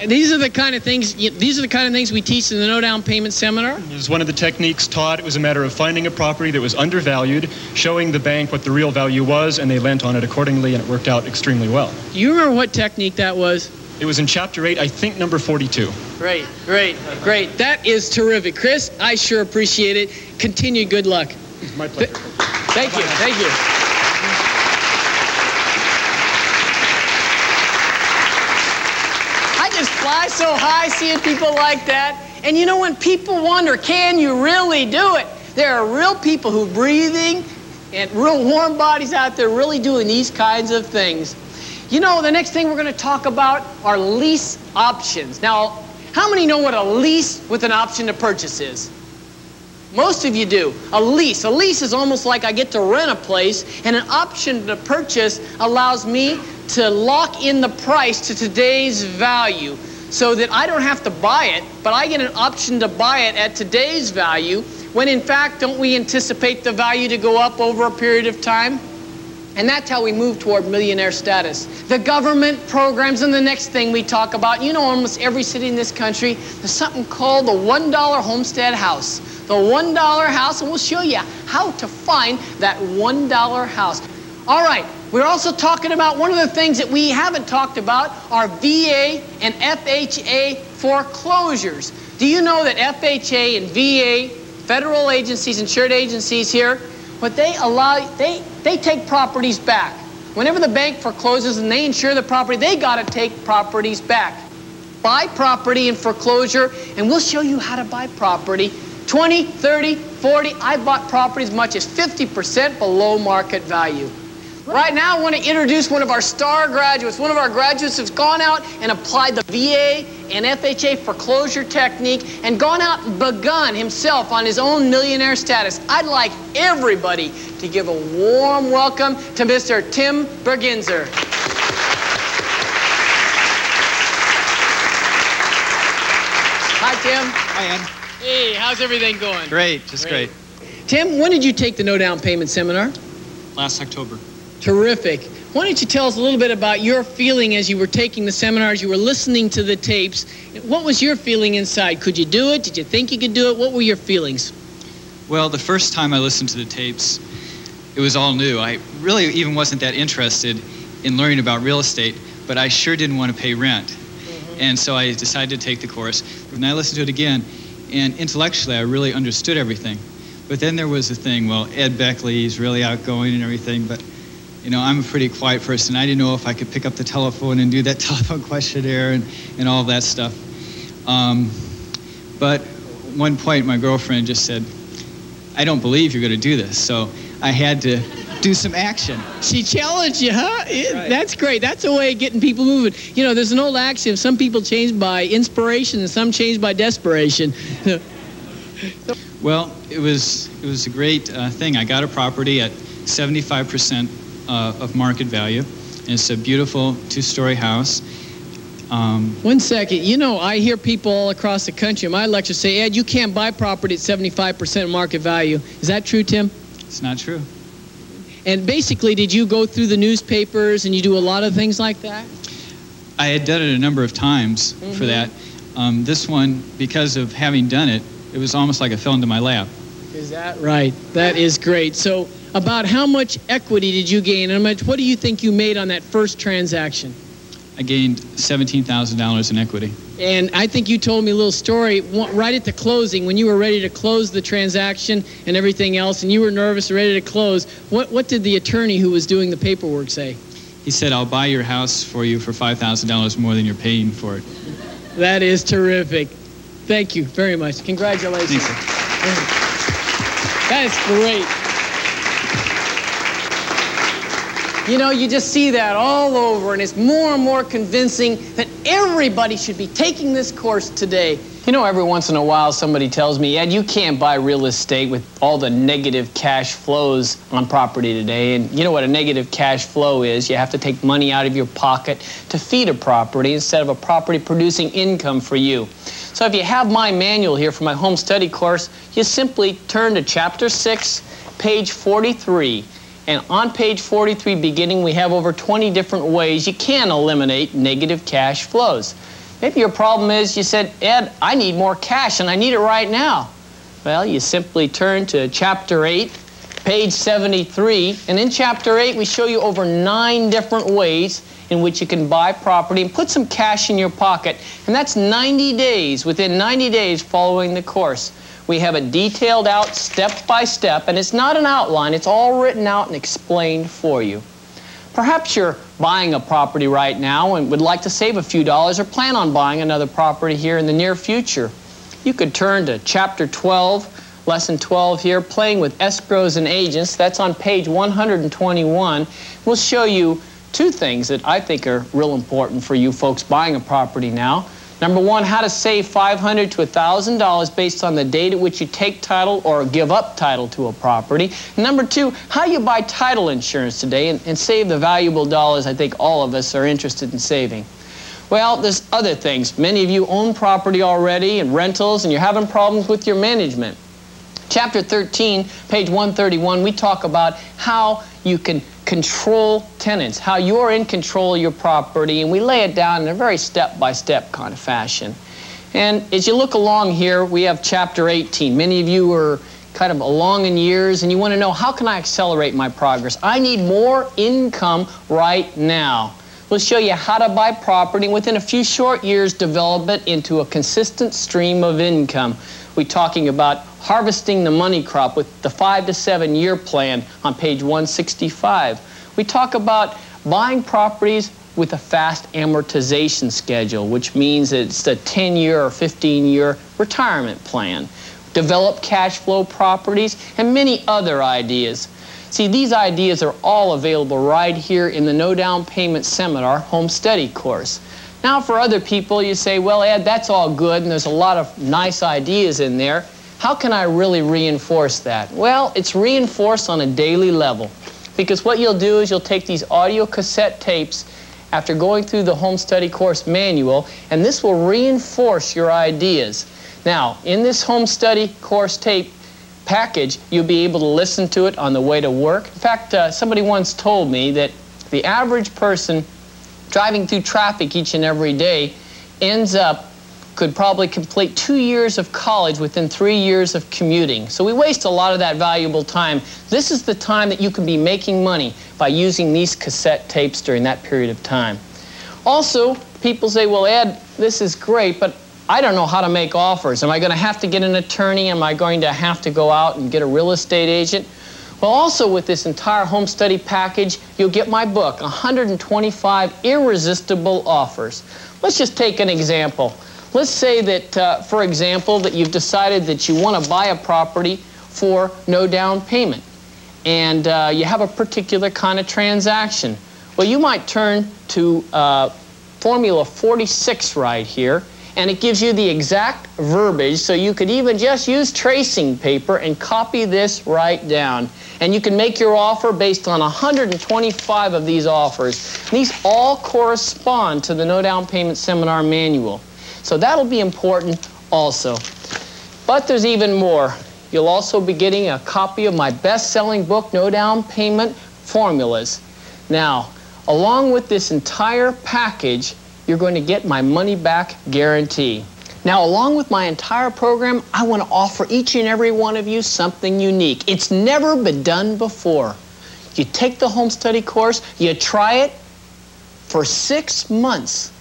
These are the kind of things. These are the kind of things we teach in the no down payment seminar. It was one of the techniques taught. It was a matter of finding a property that was undervalued, showing the bank what the real value was, and they lent on it accordingly, and it worked out extremely well. Do you remember what technique that was? It was in Chapter 8, I think number 42. Great, great, great. That is terrific, Chris. I sure appreciate it. Continue. Good luck. It's my pleasure. Thank you. Thank you. Just fly so high seeing people like that. And you know, when people wonder, can you really do it? There are real people who are breathing and real warm bodies out there really doing these kinds of things. You know, the next thing we're going to talk about are lease options. Now, how many know what a lease with an option to purchase is? Most of you do. A lease is almost like I get to rent a place, and an option to purchase allows me to lock in the price to today's value so that I don't have to buy it, but I get an option to buy it at today's value when in fact don't we anticipate the value to go up over a period of time? And that's how we move toward millionaire status. The government programs and the next thing we talk about, you know, almost every city in this country, there's something called the $1 homestead house. The $1 house, and we'll show you how to find that $1 house. All right, we're also talking about one of the things that we haven't talked about are VA and FHA foreclosures. Do you know that FHA and VA, federal agencies, insured agencies here, but they take properties back. Whenever the bank forecloses and they insure the property, they got to take properties back. Buy property in foreclosure, and we'll show you how to buy property 20, 30, 40. I bought property as much as 50% below market value. Right now, I want to introduce one of our star graduates. One of our graduates has gone out and applied the VA and FHA foreclosure technique and gone out and begun himself on his own millionaire status. I'd like everybody to give a warm welcome to Mr. Tim Berginzer. Hi, Tim. Hi, Ed. Hey, how's everything going? Great, just great. Tim, when did you take the no down payment seminar? Last October. Terrific. Why don't you tell us a little bit about your feeling as you were taking the seminars, you were listening to the tapes. What was your feeling inside? Could you do it? Did you think you could do it? What were your feelings? Well, the first time I listened to the tapes, it was all new. I really even wasn't that interested in learning about real estate, but I sure didn't want to pay rent. And so I decided to take the course. And I listened to it again, and intellectually I really understood everything. But then there was the thing, well, Ed Beckley is really outgoing and everything, but you know, I'm a pretty quiet person. I didn't know if I could pick up the telephone and do that telephone questionnaire and all that stuff. But at one point, my girlfriend just said, I don't believe you're going to do this. So I had to do some action. She challenged you, huh? Right. That's great. That's a way of getting people moving. You know, there's an old axiom, some people change by inspiration and some change by desperation. Well, it was a great thing. I got a property at 75% of market value. And it's a beautiful two-story house. 1 second. You know, I hear people all across the country in my lecture say, Ed, you can't buy property at 75% market value. Is that true, Tim? It's not true. And basically, did you go through the newspapers and you do a lot of things like that? I had done it a number of times for that. This one, because of having done it, it was almost like it fell into my lap. Is that right? That is great. So about how much equity did you gain? And what do you think you made on that first transaction? I gained $17,000 in equity. And I think you told me a little story right at the closing when you were ready to close the transaction and everything else, and you were nervous and ready to close. What did the attorney who was doing the paperwork say? He said, I'll buy your house for you for $5,000 more than you're paying for it. That is terrific. Thank you very much. Congratulations. Thanks. That is great. You know, you just see that all over, and it's more and more convincing that everybody should be taking this course today. You know, every once in a while somebody tells me, Ed, you can't buy real estate with all the negative cash flows on property today. And you know what a negative cash flow is? You have to take money out of your pocket to feed a property instead of a property producing income for you. So if you have my manual here for my home study course, you simply turn to Chapter 6, page 43. And on page 43 beginning, we have over 20 different ways you can eliminate negative cash flows. Maybe your problem is you said, Ed, I need more cash and I need it right now. Well, you simply turn to Chapter 8, page 73. And in Chapter 8, we show you over 9 different ways in which you can buy property and put some cash in your pocket. And that's 90 days, within 90 days following the course. We have it detailed out step by step, and it's not an outline, it's all written out and explained for you. Perhaps you're buying a property right now and would like to save a few dollars or plan on buying another property here in the near future. You could turn to Chapter 12, Lesson 12 here, Playing with Escrows and Agents. That's on page 121. We'll show you 2 things that I think are real important for you folks buying a property now. Number 1, how to save $500 to $1,000 based on the date at which you take title or give up title to a property. And number 2, how you buy title insurance today and save the valuable dollars I think all of us are interested in saving. Well, there's other things. Many of you own property already and rentals, and you're having problems with your management. Chapter 13, page 131, we talk about how you can control tenants, how you're in control of your property, and we lay it down in a very step-by-step kind of fashion. And as you look along here, we have Chapter 18. Many of you are kind of along in years, and you want to know, how can I accelerate my progress? I need more income right now. We'll show you how to buy property and within a few short years develop it into a consistent stream of income. We're talking about harvesting the money crop with the 5 to 7 year plan on page 165. We talk about buying properties with a fast amortization schedule, which means it's a 10-year or 15-year retirement plan. Develop cash flow properties and many other ideas. See, these ideas are all available right here in the No Down Payment Seminar Home Study course. Now for other people, you say, well, Ed, that's all good and there's a lot of nice ideas in there. How can I really reinforce that? Well, it's reinforced on a daily level, because what you'll do is you'll take these audio cassette tapes after going through the Home Study course manual, and this will reinforce your ideas. Now, in this Home Study course tape package, you'll be able to listen to it on the way to work. In fact, somebody once told me that the average person driving through traffic each and every day could probably complete 2 years of college within 3 years of commuting. So we waste a lot of that valuable time. This is the time that you can be making money by using these cassette tapes during that period of time. Also, people say, well, Ed, this is great, but I don't know how to make offers. Am I going to have to get an attorney? Am I going to have to go out and get a real estate agent? Well, also with this entire Home Study package, you'll get my book, 125 Irresistible Offers. Let's just take an example. Let's say that, for example, that you've decided that you want to buy a property for no down payment, and you have a particular kind of transaction. Well, you might turn to Formula 46 right here, and it gives you the exact verbiage, so you could even just use tracing paper and copy this right down. And you can make your offer based on 125 of these offers. These all correspond to the No Down Payment Seminar Manual. So that'll be important also. But there's even more. You'll also be getting a copy of my best-selling book, No Down Payment Formulas. Now, along with this entire package, you're going to get my money-back guarantee. Now, along with my entire program, I want to offer each and every one of you something unique. It's never been done before. You take the Home Study course, you try it for 6 months.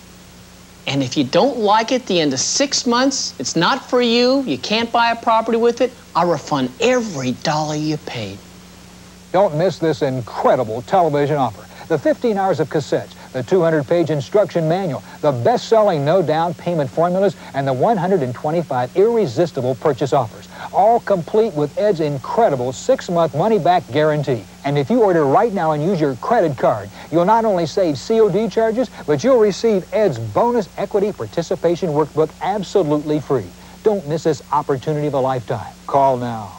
And if you don't like it at the end of 6 months, it's not for you, you can't buy a property with it, I'll refund every dollar you paid. Don't miss this incredible television offer. The 15 hours of cassettes, the 200-page instruction manual, the best-selling no-down payment formulas, and the 125 irresistible purchase offers, all complete with Ed's incredible 6-month money-back guarantee. And if you order right now and use your credit card, you'll not only save COD charges, but you'll receive Ed's bonus equity participation workbook absolutely free. Don't miss this opportunity of a lifetime. Call now.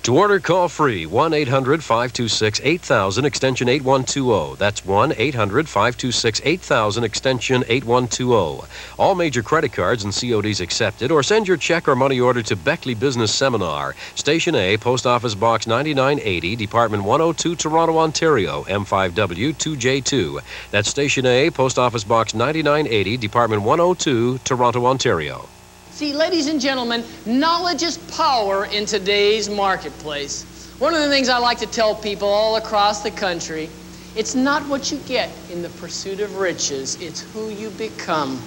To order, call free, 1-800-526-8000, extension 8120. That's 1-800-526-8000, extension 8120. All major credit cards and CODs accepted, or send your check or money order to Beckley Business Seminar, Station A, Post Office Box 9980, Department 102, Toronto, Ontario, M5W 2J2. That's Station A, Post Office Box 9980, Department 102, Toronto, Ontario. See, ladies and gentlemen, knowledge is power in today's marketplace. One of the things I like to tell people all across the country, it's not what you get in the pursuit of riches, it's who you become.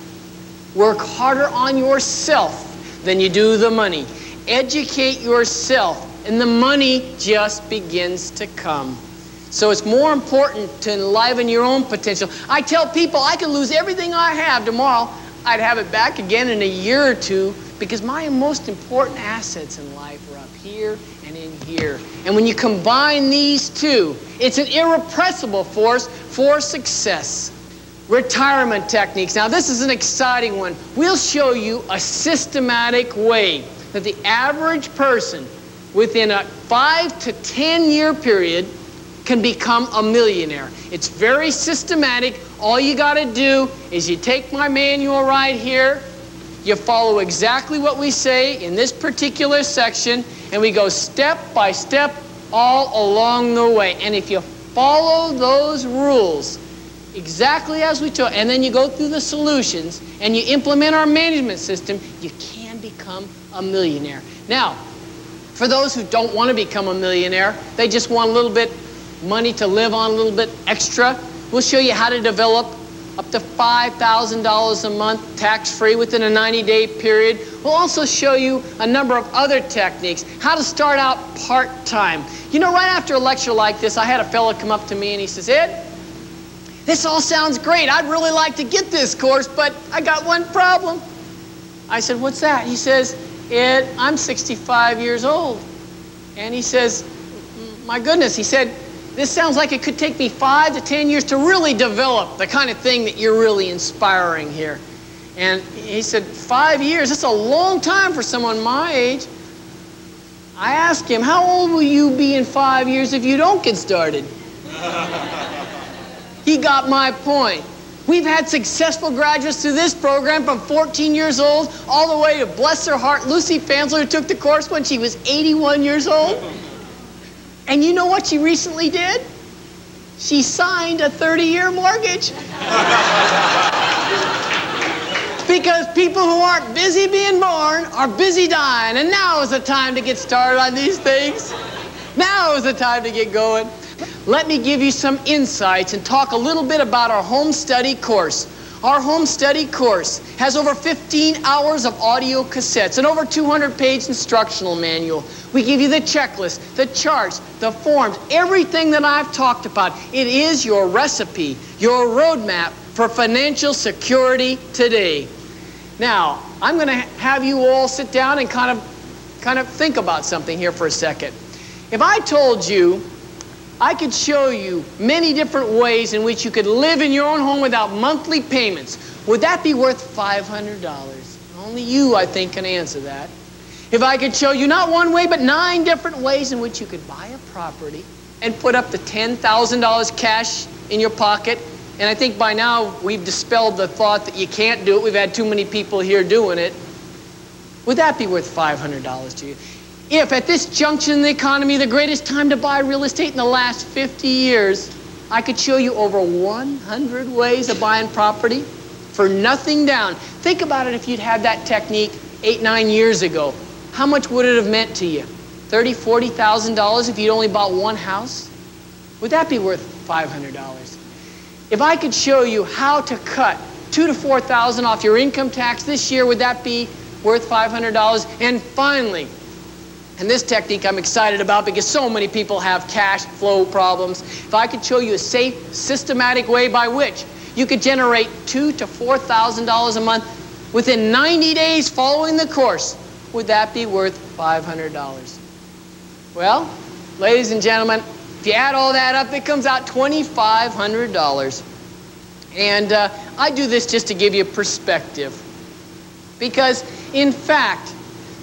Work harder on yourself than you do the money. Educate yourself, and the money just begins to come. So it's more important to enliven your own potential. I tell people I could lose everything I have tomorrow. I'd have it back again in a year or two, because my most important assets in life are up here and in here. And when you combine these two, it's an irrepressible force for success. Retirement techniques. Now, this is an exciting one. We'll show you a systematic way that the average person within a 5 to 10 year period can become a millionaire. It's very systematic. All you got to do is you take my manual right here, you follow exactly what we say in this particular section, and we go step by step all along the way. And if you follow those rules exactly as we told, and then you go through the solutions and you implement our management system, you can become a millionaire. Now, for those who don't want to become a millionaire, they just want a little bit money to live on, a little bit extra, we'll show you how to develop up to $5,000 a month, tax-free within a 90-day period. We'll also show you a number of other techniques, how to start out part-time. You know, right after a lecture like this, I had a fellow come up to me and he says, Ed, this all sounds great. I'd really like to get this course, but I got one problem. I said, what's that? He says, Ed, I'm 65 years old. And he says, my goodness, he said, this sounds like it could take me 5 to 10 years to really develop the kind of thing that you're really inspiring here. And he said, 5 years, that's a long time for someone my age. I asked him, how old will you be in 5 years if you don't get started? He got my point. We've had successful graduates through this program from 14 years old all the way to, bless her heart, Lucy Fansler, who took the course when she was 81 years old. And you know what she recently did? She signed a 30-year mortgage. Because people who aren't busy being born are busy dying. And now is the time to get started on these things. Now is the time to get going. Let me give you some insights and talk a little bit about our home study course. Our home study course has over 15 hours of audio cassettes and over 200-page instructional manual. We give you the checklist, the charts, the forms, everything that I've talked about. It is your recipe, your roadmap for financial security today. Now, I'm going to have you all sit down and kind of think about something here for a second. If I told you I could show you many different ways in which you could live in your own home without monthly payments, would that be worth $500? Only you, I think, can answer that. If I could show you not one way, but 9 different ways in which you could buy a property and put up to $10,000 cash in your pocket, and I think by now we've dispelled the thought that you can't do it. We've had too many people here doing it. Would that be worth $500 to you? If at this junction in the economy, the greatest time to buy real estate in the last 50 years, I could show you over 100 ways of buying property for nothing down. Think about it if you'd had that technique 8, 9 years ago. How much would it have meant to you? $30,000, $40,000 if you'd only bought one house? Would that be worth $500? If I could show you how to cut $2,000 to $4,000 off your income tax this year, would that be worth $500? And finally, and this technique I'm excited about because so many people have cash flow problems. If I could show you a safe, systematic way by which you could generate $2,000 to $4,000 a month within 90 days following the course, would that be worth $500? Well, ladies and gentlemen, if you add all that up, it comes out $2,500. And I do this just to give you perspective. Because, in fact,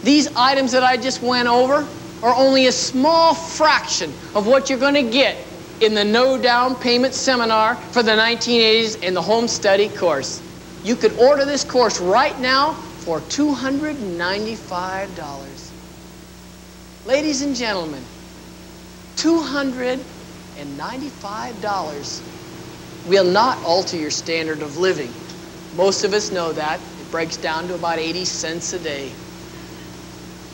these items that I just went over are only a small fraction of what you're going to get in the No Down Payment Seminar for the 1980s and the Home Study course. You could order this course right now for $295. Ladies and gentlemen, $295 will not alter your standard of living. Most of us know that. It breaks down to about 80 cents a day.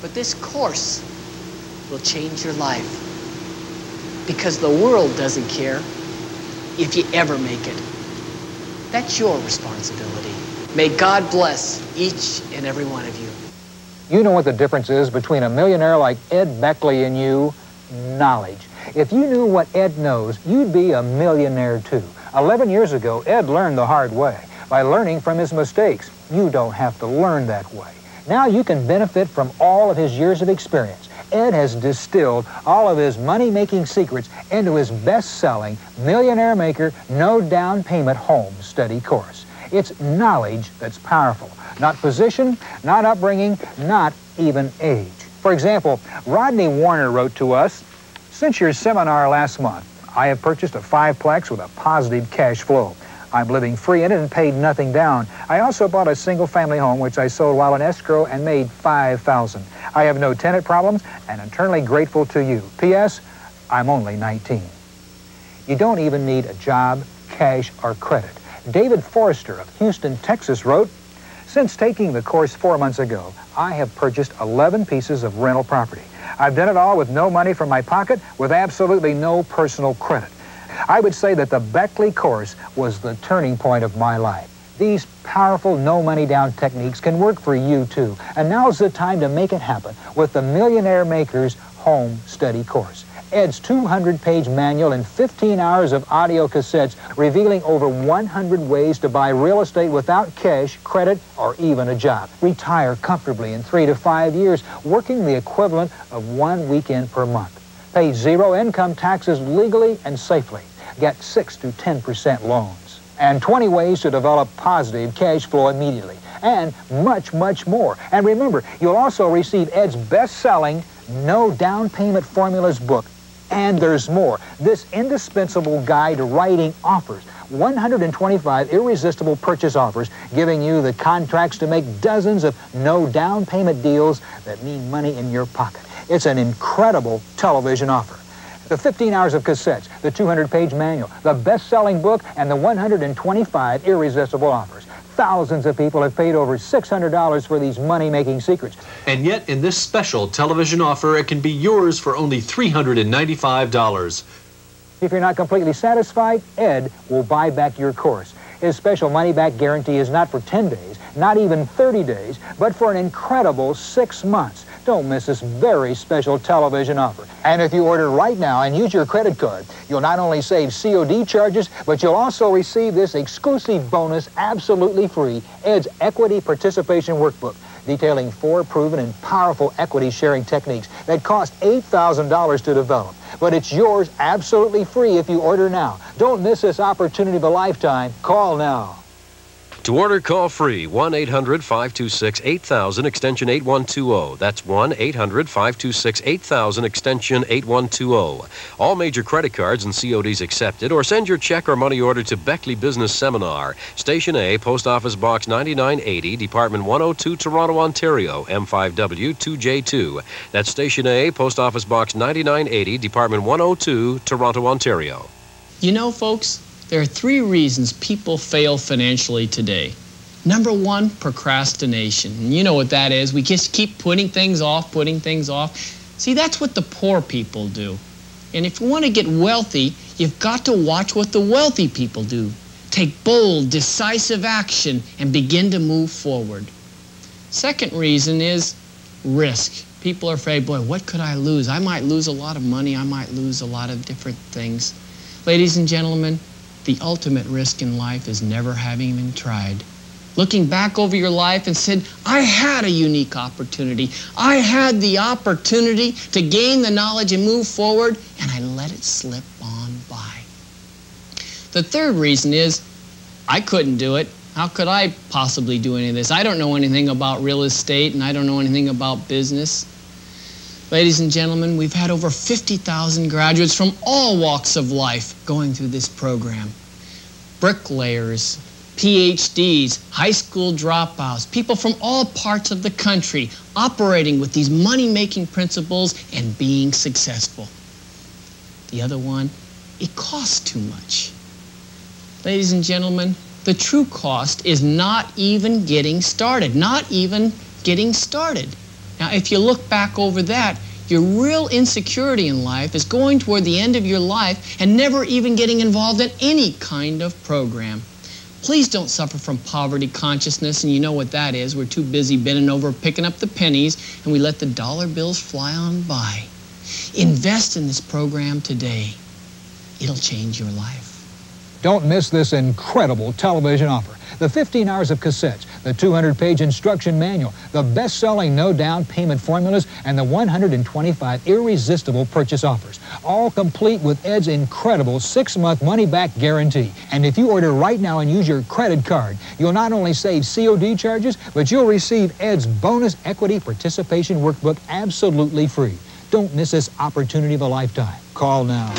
But this course will change your life because the world doesn't care if you ever make it. That's your responsibility. May God bless each and every one of you. You know what the difference is between a millionaire like Ed Beckley and you? Knowledge. If you knew what Ed knows, you'd be a millionaire too. 11 years ago, Ed learned the hard way by learning from his mistakes. You don't have to learn that way. Now you can benefit from all of his years of experience. Ed has distilled all of his money-making secrets into his best-selling Millionaire Maker No Down Payment Home Study course. It's knowledge that's powerful, not position, not upbringing, not even age. For example, Rodney Warner wrote to us, "Since your seminar last month, I have purchased a 5-plex with a positive cash flow. I'm living free in it and paid nothing down. I also bought a single-family home, which I sold while in escrow and made $5,000. I have no tenant problems and am eternally grateful to you. P.S. I'm only 19. You don't even need a job, cash, or credit. David Forrester of Houston, Texas wrote, "Since taking the course 4 months ago, I have purchased 11 pieces of rental property. I've done it all with no money from my pocket, with absolutely no personal credit. I would say that the Beckley course was the turning point of my life. These powerful no-money down techniques can work for you too. And now's the time to make it happen with the Millionaire Makers Home Study Course. Ed's 200-page manual and 15 hours of audio cassettes revealing over 100 ways to buy real estate without cash, credit, or even a job. Retire comfortably in 3 to 5 years, working the equivalent of 1 weekend per month. Pay 0 income taxes legally and safely. Get 6 to 10% loans. And 20 ways to develop positive cash flow immediately. And much, much more. And remember, you'll also receive Ed's best-selling No Down Payment Formulas book. And there's more. This indispensable guide to writing offers 125 irresistible purchase offers, giving you the contracts to make dozens of no down payment deals that mean money in your pocket. It's an incredible television offer. The 15 hours of cassettes, the 200-page manual, the best-selling book, and the 125 irresistible offers. Thousands of people have paid over $600 for these money-making secrets. And yet, in this special television offer, it can be yours for only $395. If you're not completely satisfied, Ed will buy back your course. His special money-back guarantee is not for 10 days, not even 30 days, but for an incredible 6 months. Don't miss this very special television offer. And if you order right now and use your credit card, you'll not only save COD charges, but you'll also receive this exclusive bonus absolutely free, Ed's Equity Participation Workbook, detailing 4 proven and powerful equity sharing techniques that cost $8,000 to develop. But it's yours absolutely free if you order now. Don't miss this opportunity of a lifetime. Call now. To order, call free, 1-800-526-8000, extension 8120. That's 1-800-526-8000, extension 8120. All major credit cards and CODs accepted, or send your check or money order to Beckley Business Seminar, Station A, Post Office Box 9980, Department 102, Toronto, Ontario, M5W2J2. That's Station A, Post Office Box 9980, Department 102, Toronto, Ontario. You know, folks, there are 3 reasons people fail financially today. Number 1, procrastination. And you know what that is. We just keep putting things off, See, that's what the poor people do. And if you want to get wealthy, you've got to watch what the wealthy people do. Take bold, decisive action and begin to move forward. Second reason is risk. People are afraid, boy, what could I lose? I might lose a lot of money. I might lose a lot of different things. Ladies and gentlemen, the ultimate risk in life is never having even tried. Looking back over your life and said, I had a unique opportunity. I had the opportunity to gain the knowledge and move forward, and I let it slip on by. The third reason is, I couldn't do it. How could I possibly do any of this? I don't know anything about real estate, and I don't know anything about business. Ladies and gentlemen, we've had over 50,000 graduates from all walks of life going through this program. Bricklayers, PhDs, high school dropouts, people from all parts of the country operating with these money-making principles and being successful. The other one, it costs too much. Ladies and gentlemen, the true cost is not even getting started, Now, if you look back over that, your real insecurity in life is going toward the end of your life and never even getting involved in any kind of program. Please don't suffer from poverty consciousness, and you know what that is. We're too busy bending over, picking up the pennies, and we let the dollar bills fly on by. Invest in this program today. It'll change your life. Don't miss this incredible television offer. The 15 hours of cassettes, the 200-page instruction manual, the best-selling no-down payment formulas, and the 125 irresistible purchase offers. All complete with Ed's incredible 6-month money-back guarantee. And if you order right now and use your credit card, you'll not only save COD charges, but you'll receive Ed's bonus equity participation workbook absolutely free. Don't miss this opportunity of a lifetime. Call now.